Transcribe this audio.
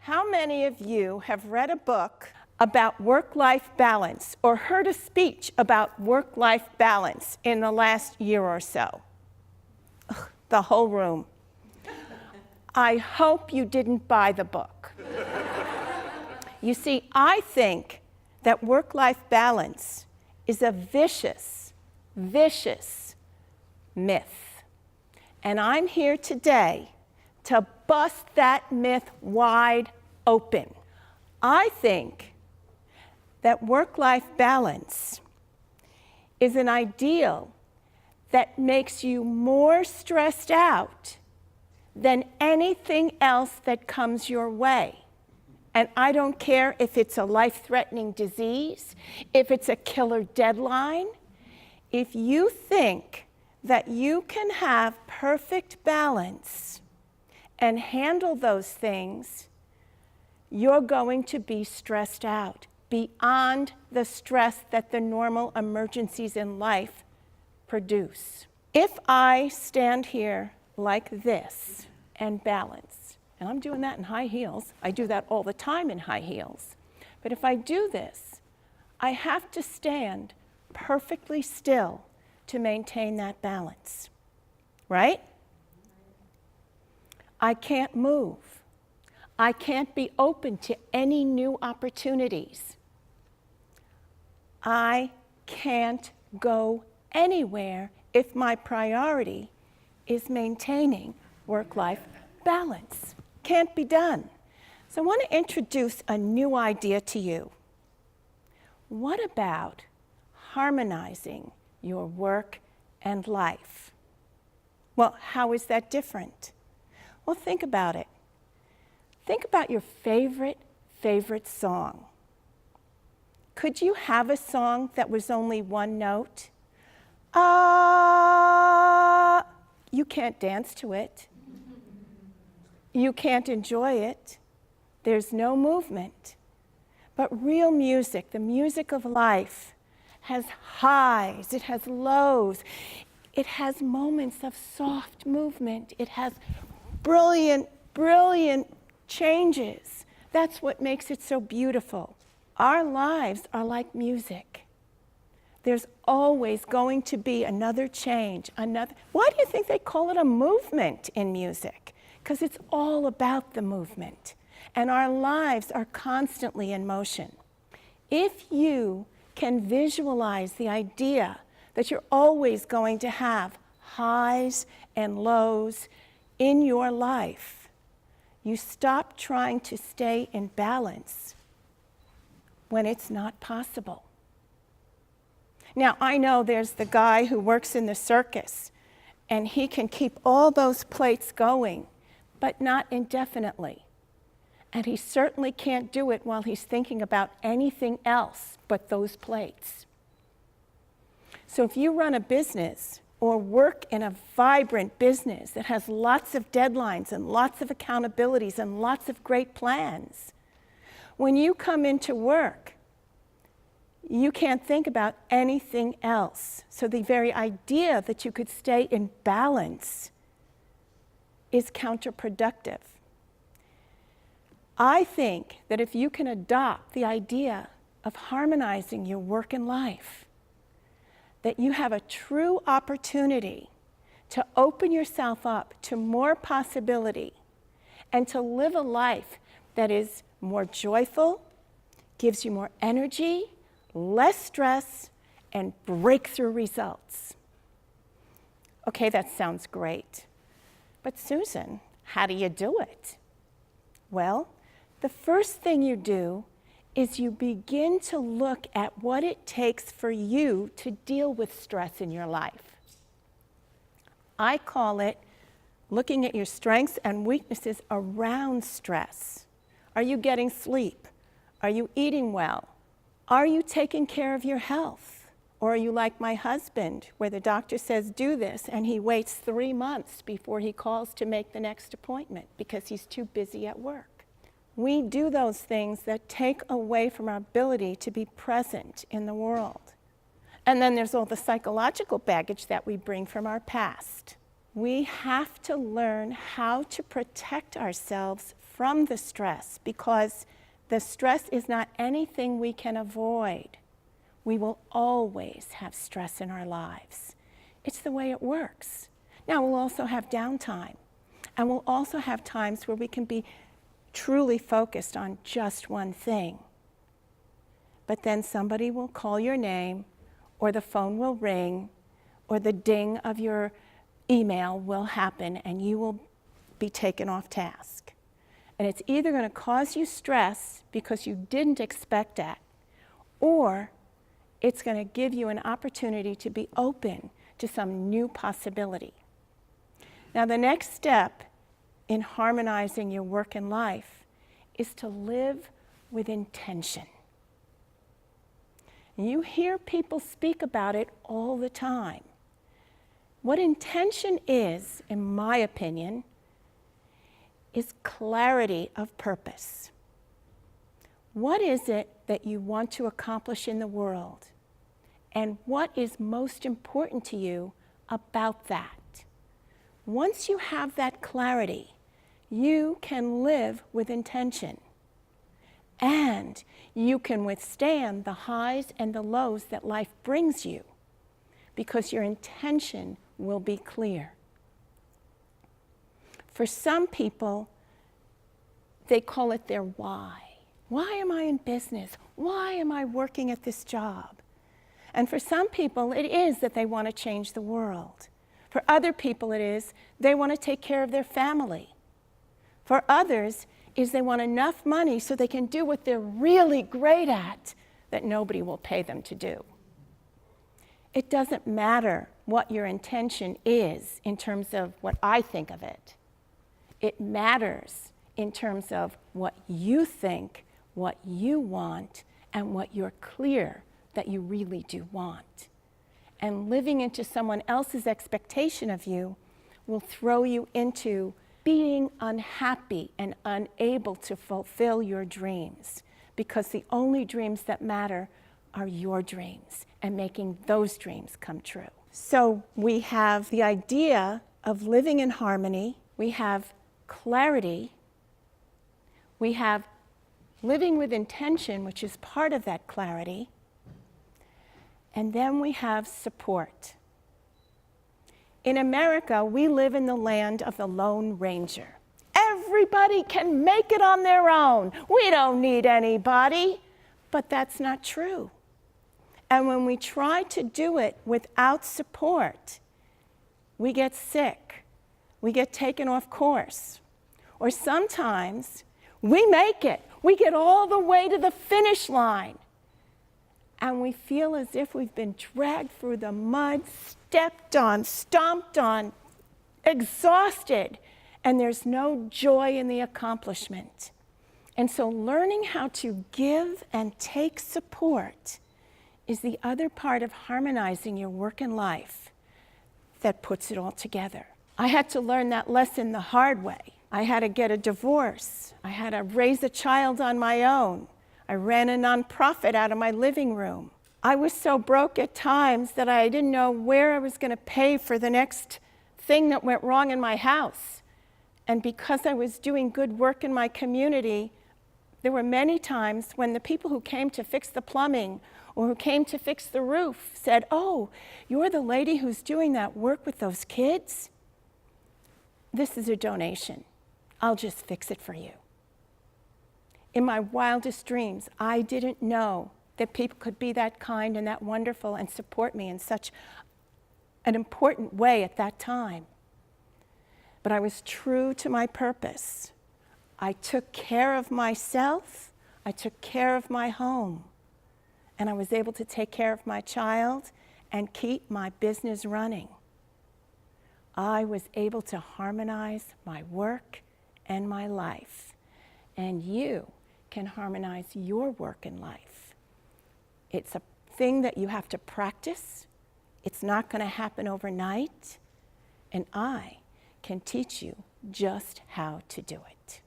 How many of you have read a book about work-life balance or heard a speech about work-life balance in the last year or so? Ugh, the whole room. I hope you didn't buy the book. You see, I think that work-life balance is a vicious, vicious myth. And I'm here today to bust that myth wide open. I think that work-life balance is an ideal that makes you more stressed out than anything else that comes your way. And I don't care if it's a life-threatening disease, if it's a killer deadline. If you think that you can have perfect balance and handle those things, you're going to be stressed out beyond the stress that the normal emergencies in life produce. If I stand here like this and balance, and I'm doing that in high heels, I do that all the time in high heels, but if I do this, I have to stand perfectly still to maintain that balance, right? I can't move. I can't be open to any new opportunities. I can't go anywhere if my priority is maintaining work-life balance. Can't be done. So I want to introduce a new idea to you. What about harmonizing your work and life? Well, how is that different? Well, think about it. Think about your favorite song. Could you have a song that was only one note? You can't dance to it. You can't enjoy it. There's no movement. But real music, the music of life, has highs, it has lows, it has moments of soft movement, it has brilliant changes. That's what makes it so beautiful. Our lives are like music. There's always going to be another change, another. Why do you think they call it a movement in music? Because it's all about the movement. And our lives are constantly in motion. If you can visualize the idea that you're always going to have highs and lows in your life, you stop trying to stay in balance when it's not possible. Now, I know there's the guy who works in the circus, and he can keep all those plates going, but not indefinitely. And he certainly can't do it while he's thinking about anything else but those plates. So if you run a business or work in a vibrant business that has lots of deadlines and lots of accountabilities and lots of great plans, when you come into work, you can't think about anything else. So the very idea that you could stay in balance is counterproductive. I think that if you can adopt the idea of harmonizing your work and life, that you have a true opportunity to open yourself up to more possibility and to live a life that is more joyful, gives you more energy, less stress, and breakthrough results. Okay, that sounds great. But Susan, how do you do it? Well, the first thing you do is you begin to look at what it takes for you to deal with stress in your life. I call it looking at your strengths and weaknesses around stress. Are you getting sleep? Are you eating well? Are you taking care of your health? Or are you like my husband, where the doctor says do this, and he waits 3 months before he calls to make the next appointment because he's too busy at work? We do those things that take away from our ability to be present in the world. And then there's all the psychological baggage that we bring from our past. We have to learn how to protect ourselves from the stress, because the stress is not anything we can avoid. We will always have stress in our lives. It's the way it works. Now, we'll also have downtime, and we'll also have times where we can be truly focused on just one thing. But then somebody will call your name, or the phone will ring, or the ding of your email will happen, and you will be taken off task. And it's either going to cause you stress because you didn't expect that, or it's going to give you an opportunity to be open to some new possibility. Now, the next step in harmonizing your work and life is to live with intention. You hear people speak about it all the time. What intention is, in my opinion, is clarity of purpose. What is it that you want to accomplish in the world? And what is most important to you about that? Once you have that clarity, you can live with intention. And you can withstand the highs and the lows that life brings you, because your intention will be clear. For some people, they call it their why. Why am I in business? Why am I working at this job? And for some people, it is that they want to change the world. For other people, it is they want to take care of their family. For others, is they want enough money so they can do what they're really great at that nobody will pay them to do. It doesn't matter what your intention is in terms of what I think of it. It matters in terms of what you think, what you want, and what you're clear that you really do want. And living into someone else's expectation of you will throw you into being unhappy and unable to fulfill your dreams, because the only dreams that matter are your dreams and making those dreams come true. So we have the idea of living in harmony, we have clarity, we have living with intention, which is part of that clarity, and then we have support. In America, we live in the land of the Lone Ranger. Everybody can make it on their own. We don't need anybody. But that's not true. And when we try to do it without support, we get sick. We get taken off course. Or sometimes we make it. We get all the way to the finish line. And we feel as if we've been dragged through the mud, stepped on, stomped on, exhausted, and there's no joy in the accomplishment. And so learning how to give and take support is the other part of harmonizing your work and life that puts it all together. I had to learn that lesson the hard way. I had to get a divorce. I had to raise a child on my own. I ran a nonprofit out of my living room. I was so broke at times that I didn't know where I was going to pay for the next thing that went wrong in my house. And because I was doing good work in my community, there were many times when the people who came to fix the plumbing or who came to fix the roof said, "Oh, you're the lady who's doing that work with those kids? This is a donation. I'll just fix it for you." In my wildest dreams, I didn't know that people could be that kind and that wonderful and support me in such an important way at that time. But I was true to my purpose. I took care of myself, I took care of my home, and I was able to take care of my child and keep my business running. I was able to harmonize my work and my life, and you can harmonize your work and life. It's a thing that you have to practice. It's not going to happen overnight, and I can teach you just how to do it.